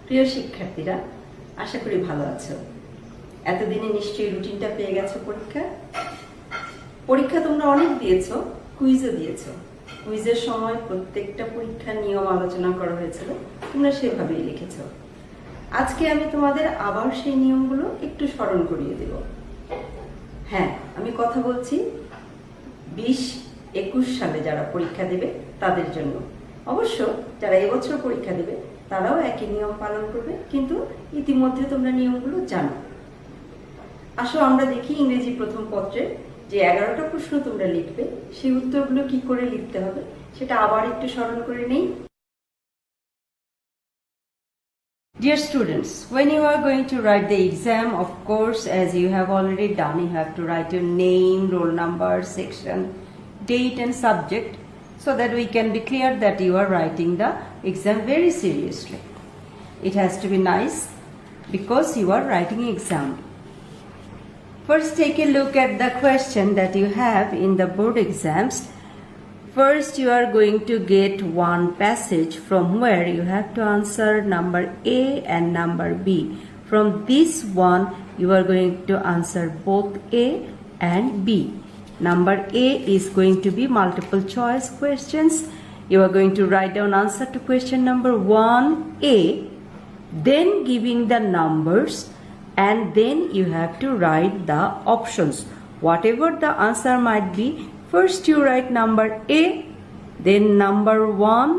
প্রিয় শিক্ষার্থীরা, আশা করি ভালো আছো। এতদিনে নিশ্চয়ই রুটিনটা পেয়ে গেছো। পরীক্ষা তোমরা অনেক দিয়েছো, কুইজও দিয়েছো। কুইজের সময় প্রত্যেকটা পরীক্ষার নিয়ম আলোচনা করা হয়েছিল, তোমরা সেভাবেই লিখেছো। আজকে আমি তোমাদের আবার সেই নিয়মগুলো একটু স্মরণ করিয়ে দেব। হ্যাঁ, আমি কথা বলছি 20-21 সালে যারা পরীক্ষা দেবে তাদের জন্য। অবশ্য যারা এবছর পরীক্ষা দেবে তারাও একই নিয়ম পালন করবে, কিন্তু ইতিমধ্যে তোমরা নিয়মগুলো জানো। আসো আমরা দেখি ইংরেজি প্রথম পত্রের যে 11টা প্রশ্ন তোমরা লিখবে সেই উত্তরগুলো কি করে লিখতে হবে সেটা আবার একটু স্মরণ করে নেই। Dear students, when you are going to write the exam, of course, as you have already done, you have to write your name, roll number, section, date and subject, so that we can be clear that you are writing the exam very seriously. It has to be nice because you are writing exam. First, take a look at the question that you have in the board exams. First, you are going to get one passage from where you have to answer number A and number B. From this one, you are going to answer both A and B. Number A is going to be multiple choice questions. You are going to write down answer to question number 1A, then giving the numbers, and then you have to write the options. Whatever the answer might be, first you write number A, then number 1,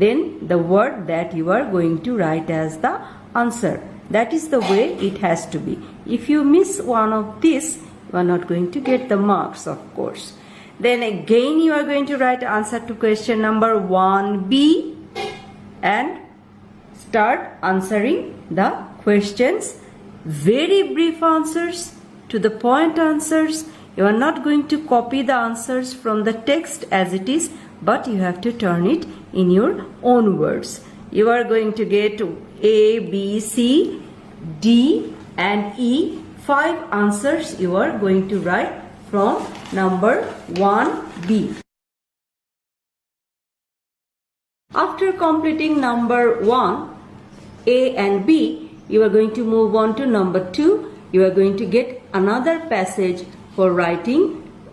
then the word that you are going to write as the answer. That is the way it has to be. If you miss one of this, you are not going to get the marks, of course. Then again you are going to write answer to question number 1B and start answering the questions. Very brief answers, to the point answers. You are not going to copy the answers from the text as it is, but you have to turn it in your own words. You are going to get A, B, C, D and E. 5 answers you are going to write from number 1B. After completing number 1, A and B, you are going to move on to number 2. You are going to get another passage for writing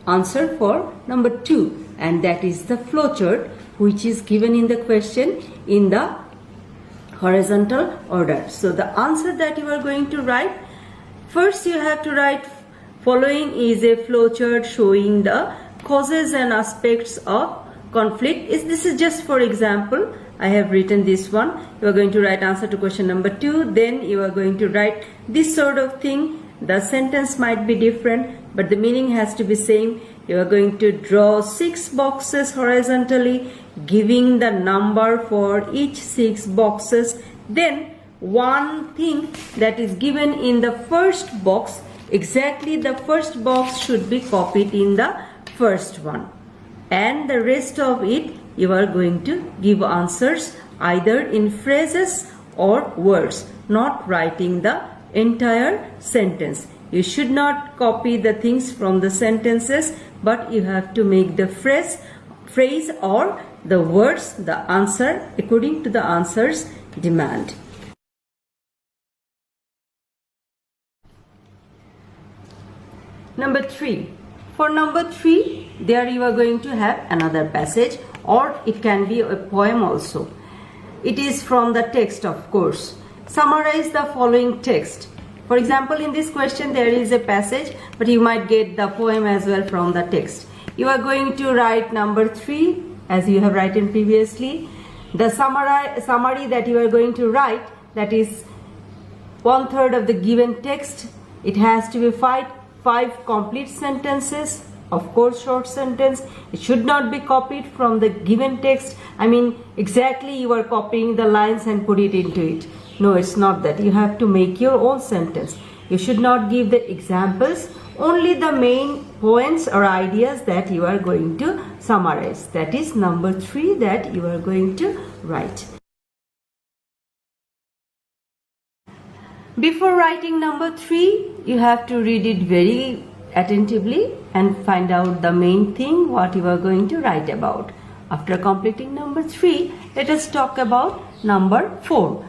answer for number 2, and that is the flowchart which is given in the question in the horizontal order. So the answer that you are going to write, first you have to write following is a flowchart showing the causes and aspects of conflict. This is just for example. I have written this one. You are going to write answer to question number 2. Then you are going to write this sort of thing. The sentence might be different, but the meaning has to be same. You are going to draw 6 boxes horizontally, giving the number for each 6 boxes. Then one thing that is given in the first box, exactly the first box should be copied in the first one. And the rest of it, you are going to give answers either in phrases or words, not writing the entire sentence. You should not copy the things from the sentences, but you have to make the phrase or the words, the answer according to the answer's demand. Number 3. For number 3, there you are going to have another passage, or it can be a poem also. It is from the text, of course. Summarize the following text. For example, in this question there is a passage, but you might get the poem as well from the text. You are going to write number 3 as you have written previously. The summary that you are going to write, that is 1/3 of the given text. It has to be 5 complete sentences. Of course, short sentence. It should not be copied from the given text. I mean, exactly you are copying the lines and put it into it. No, it's not that. You have to make your own sentence. You should not give the examples, only the main points or ideas that you are going to summarize. That is number 3 that you are going to write. Before writing number 3, you have to read it very attentively and find out the main thing what you are going to write about. After completing number 3, let us talk about number 4.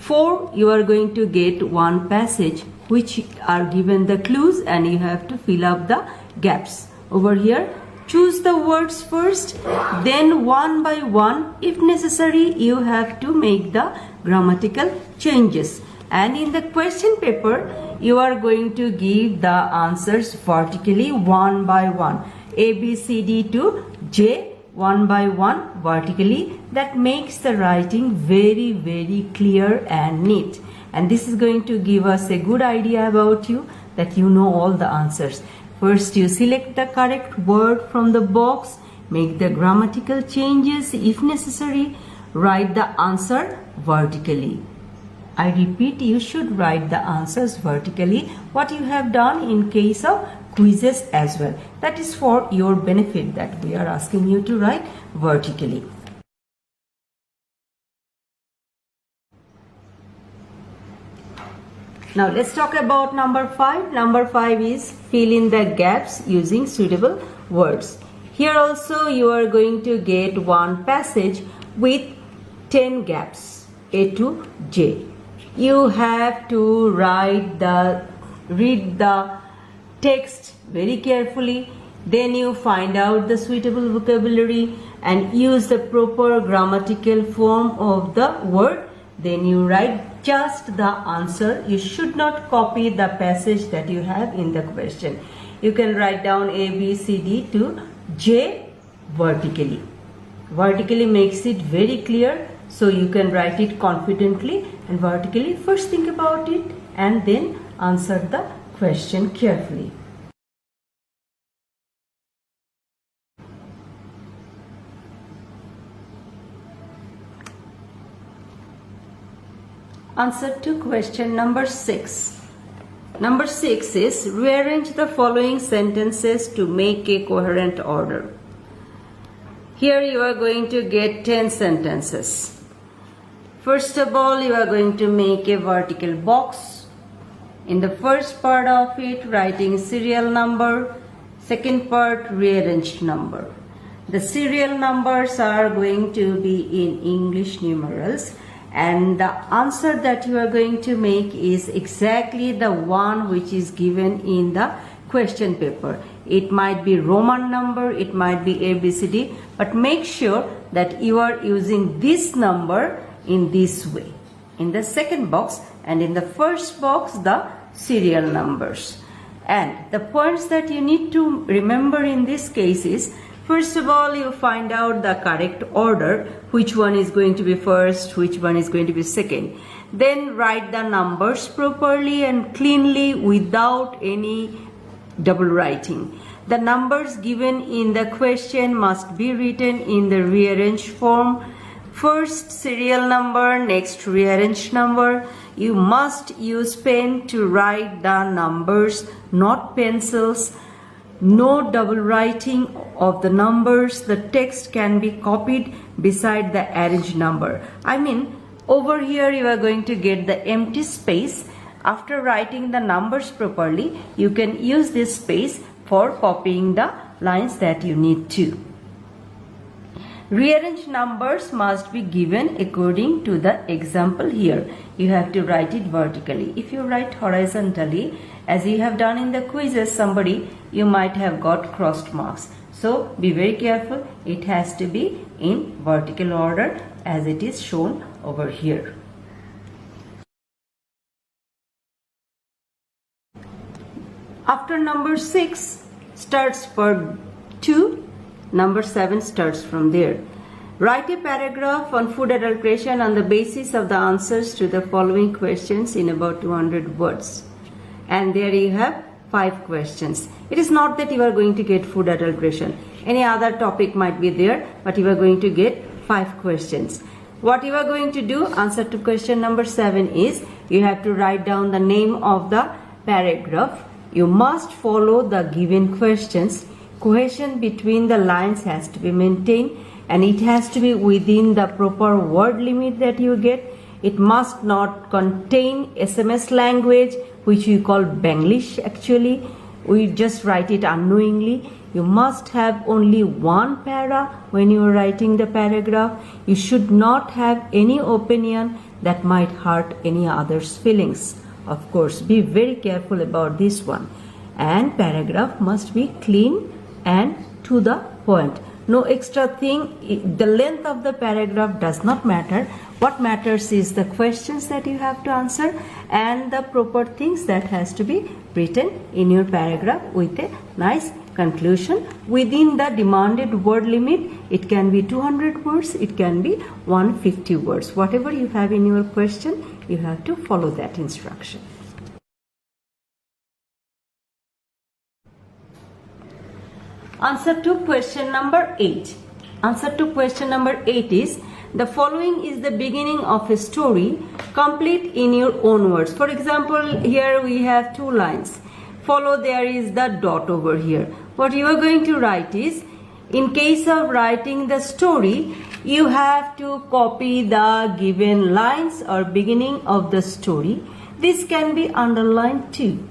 4 you are going to get one passage which are given the clues and you have to fill up the gaps. Over here, choose the words first, then one by one, if necessary, you have to make the grammatical changes. And in the question paper, you are going to give the answers vertically one by one. A, B, C, D to J, one by one vertically. That makes the writing very, very clear and neat. And this is going to give us a good idea about you, that you know all the answers. First, you select the correct word from the box, make the grammatical changes if necessary, write the answer vertically. I repeat, you should write the answers vertically, what you have done in case of quizzes as well. That is for your benefit that we are asking you to write vertically. Now let's talk about number 5. Number 5 is fill in the gaps using suitable words. Here also you are going to get one passage with 10 gaps, A to J. You have to read the text very carefully, then you find out the suitable vocabulary and use the proper grammatical form of the word. Then you write just the answer. You should not copy the passage that you have in the question. You can write down A, B, C, D to J vertically. Vertically makes it very clear, so you can write it confidently and vertically. First think about it and then answer the question carefully. Answer to question number 6. Number 6 is rearrange the following sentences to make a coherent order. Here you are going to get 10 sentences. First of all, you are going to make a vertical box. In the first part of it, writing serial number. Second part, rearranged number. The serial numbers are going to be in English numerals. And the answer that you are going to make is exactly the one which is given in the question paper. It might be Roman number, it might be ABCD, but make sure that you are using this number in this way. In the second box and in the first box, the serial numbers. And the points that you need to remember in this case is, first of all, you find out the correct order, which one is going to be first, which one is going to be second. Then write the numbers properly and cleanly without any double writing. The numbers given in the question must be written in the rearranged form. First serial number, next rearranged number. You must use pen to write the numbers, not pencils. No double writing of the numbers. The text can be copied beside the arranged number. I mean, over here you are going to get the empty space. After writing the numbers properly, you can use this space for copying the lines that you need to. Rearranged numbers must be given according to the example here. You have to write it vertically. If you write horizontally, as you have done in the quizzes, you might have got crossed marks. So be very careful. It has to be in vertical order as it is shown over here. After number 6 starts part 2, number 7 starts from there. Write a paragraph on food adulteration on the basis of the answers to the following questions in about 200 words. And there you have 5 questions. It is not that you are going to get food adulteration. Any other topic might be there, but you are going to get 5 questions. What you are going to do, answer to question number 7 is, you have to write down the name of the paragraph. You must follow the given questions. Cohesion between the lines has to be maintained and it has to be within the proper word limit that you get. It must not contain SMS language, which we call Banglish actually. We just write it unknowingly. You must have only one para when you are writing the paragraph. You should not have any opinion that might hurt any other's feelings. Of course, be very careful about this one. And paragraph must be clean and to the point. No extra thing. The length of the paragraph does not matter. What matters is the questions that you have to answer and the proper things that has to be written in your paragraph with a nice conclusion within the demanded word limit. It can be 200 words, it can be 150 words. Whatever you have in your question, you have to follow that instruction. Answer to question number 8. Answer to question number 8 is, the following is the beginning of a story. Complete in your own words. For example, here we have 2 lines. Follow, there is the dot over here. What you are going to write is, in case of writing the story, you have to copy the given lines or beginning of the story. This can be underlined too.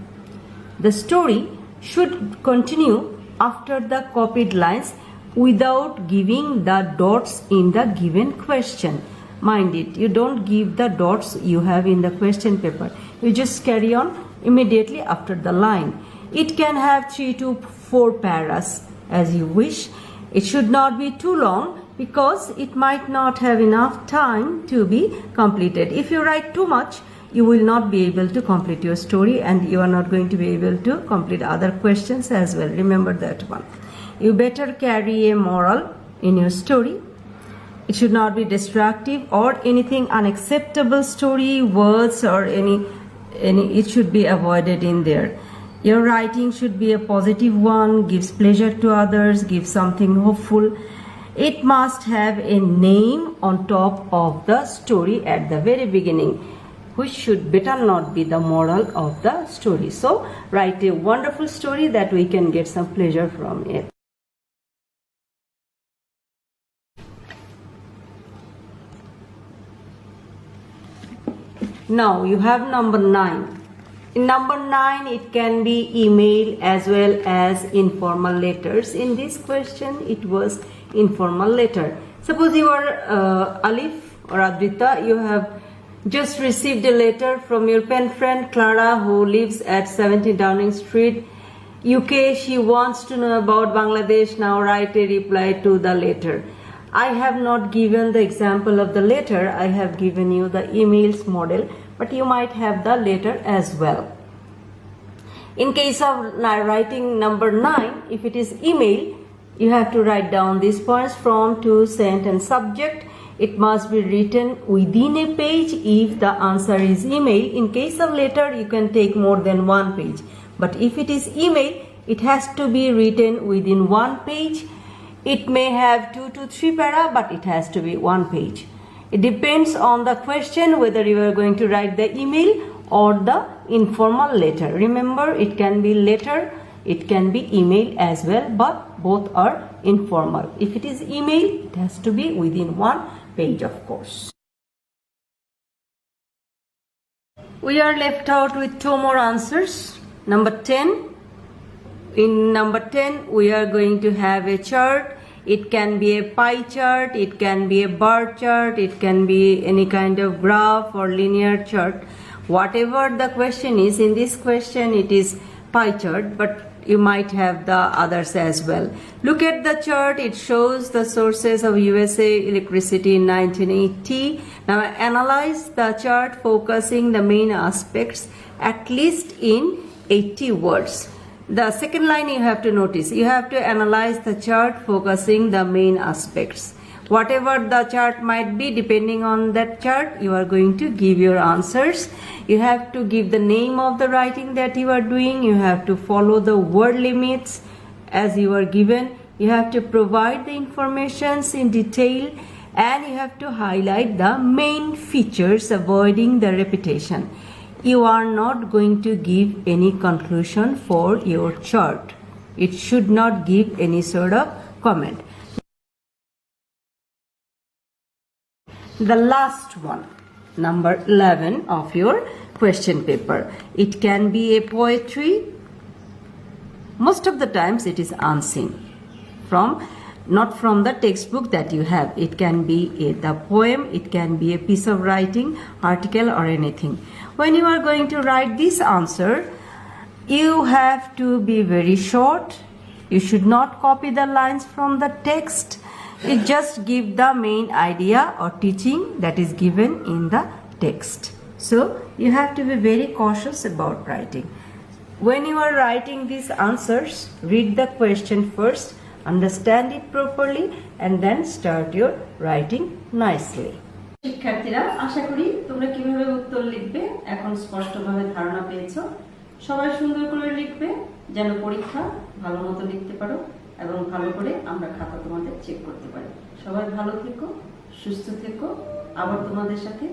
The story should continue after the copied lines without giving the dots in the given question. Mind it, you don't give the dots you have in the question paper. You just carry on immediately after the line. It can have 3 to 4 paras as you wish. It should not be too long because it might not have enough time to be completed. If you write too much, you will not be able to complete your story and you are not going to be able to complete other questions as well. Remember that one. You better carry a moral in your story. It should not be destructive or anything unacceptable story, words or any it should be avoided in there. Your writing should be a positive one, gives pleasure to others, gives something hopeful. It must have a name on top of the story at the very beginning, which should better not be the moral of the story. So write a wonderful story that we can get some pleasure from it. Now you have number 9. In number 9, it can be email as well as informal letters. In this question, it was informal letter. Suppose you are Alif or Adrita, you have just received a letter from your pen friend Clara, who lives at 70 Downing Street, UK. She wants to know about Bangladesh. Now write a reply to the letter. I have not given the example of the letter. I have given you the emails model, but you might have the letter as well. In case of writing number 9, if it is email, you have to write down these points: from, to, sent and subject. It must be written within a page if the answer is email. In case of letter, you can take more than 1 page. But if it is email, it has to be written within 1 page. It may have 2 to 3 para, but it has to be 1 page. It depends on the question whether you are going to write the email or the informal letter. Remember, it can be letter, it can be email as well, but both are informal. If it is email, it has to be within 1 page, of course. We are left out with 2 more answers. Number 10. In number 10, we are going to have a chart. It can be a pie chart, it can be a bar chart, it can be any kind of graph or linear chart. Whatever the question is, in this question it is pie chart, but you might have the others as well. Look at the chart. It shows the sources of USA electricity in 1980. Now analyze the chart focusing the main aspects at least in 80 words. The second line you have to notice, you have to analyze the chart focusing the main aspects. Whatever the chart might be, depending on that chart, you are going to give your answers. You have to give the name of the writing that you are doing. You have to follow the word limits as you are given. You have to provide the informations in detail, and you have to highlight the main features, avoiding the repetition. You are not going to give any conclusion for your chart. It should not give any sort of comment. The last one, number 11 of your question paper. It can be a poetry. Most of the times it is unseen. From not from the textbook that you have. It can be the poem, it can be a piece of writing, article or anything. When you are going to write this answer, you have to be very short. You should not copy the lines from the text. You just give the main idea or teaching that is given in the text. So you have to be very cautious about writing. When you are writing these answers, read the question first, understand it properly, and then start your writing nicely. শিক্ষার্থীরা, আশা করি তোমরা কিভাবে উত্তর লিখবে এখন স্পষ্টভাবে ধারণা পেয়েছো। সবাই সুন্দর করে লিখবে যেন পরীক্ষা ভালো মতো লিখতে পারো এবং ভালো করে আমরা খাতা তোমাদের চেক করতে পারি। সবাই ভালো থেকো, সুস্থ থেকো। আবার তোমাদের সাথে